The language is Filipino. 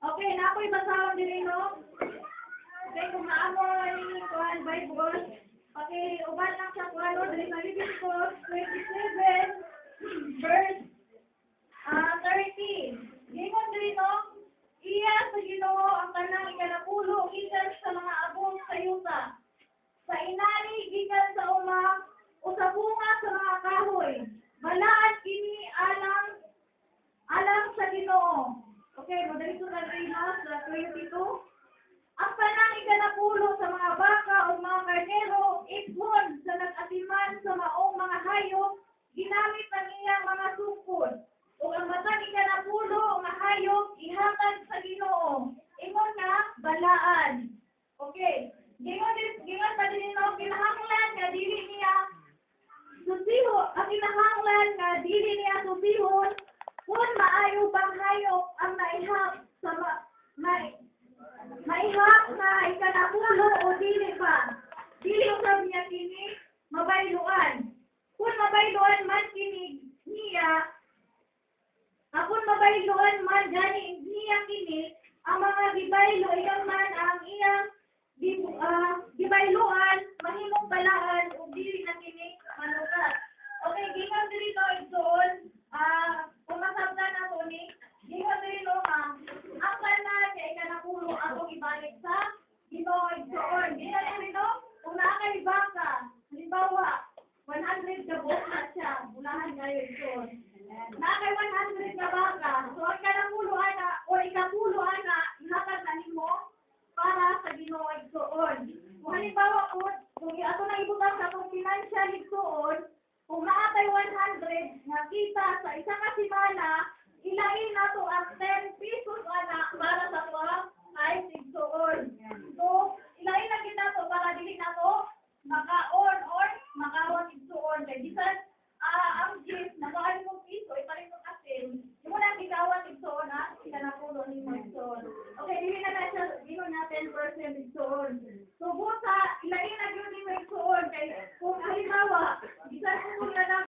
Okay, na ako'y basahon din no? Okay, kung maamoy, kuhan, Bible, uban lang sa kuhan, dali sa Leviticus 27, verse 30. Gingon din no? Iya sa Ginoo ang kanang ikanapulo, gikan sa mga abong sa yuta. Sa inani, gikan sa uma, o sa bunga sa mga kahoy. Balaan kini alang sa Ginoo. Okay, madali ito na sa 22. Ang kanang ikanapulo sa mga baka o mga karnero, iphon sa nag-atiman sa maong mga hayop, ginamit ang iyang mga sungkod. O ang matang ikanapulo nga hayop, ihatag sa Ginoo. Ingon nga, balaan. Okay. Gingon pa din no, kinahanglan nga dili niya susiho, ang kinahanglan nga dili niya susihon kung maayo bang hayop ang naihap sa maihap na ikanapulo o dili pa. Dili usab niya kini mabayluan. Kung mabayluan man kini niya, kung mabayluan man gani niya kini, ang mga gibaylo iyan man ang iyang gibayluan, mahimong balaan o dili na kini manukat. Okay, gingon diri no igsoon, kung masabtan na to ni, gingon diri no ang kanan kay ikanapulo ako ibalik sa Ginoo igsoon. Gingon diri no, kung naa kay baka, halimbawa 100 ka buok na siya, bulahan kayo igsoon. Naa kay 100 ka baka, so ang ikanapulo ana o ikapulo ana ihatag na nimo para sa Ginoo igsoon. Kung halimbawa kung ato na ibutang sa atong financial igsoon, kung naa kay 100 nga kita sa isa ka semana, ilain nato ang 10 pesos ana para sa tuwa ay igsoon. So, ilain na kita to para dili nato maka-on or makaon igsoon. Kay bisan ang gift na kaali mo piso ipalit mo asin. Imo na gigawan igsoon ha, ikanapulo ni igsoon. Okay, dili na siya, dili na 10% igsoon.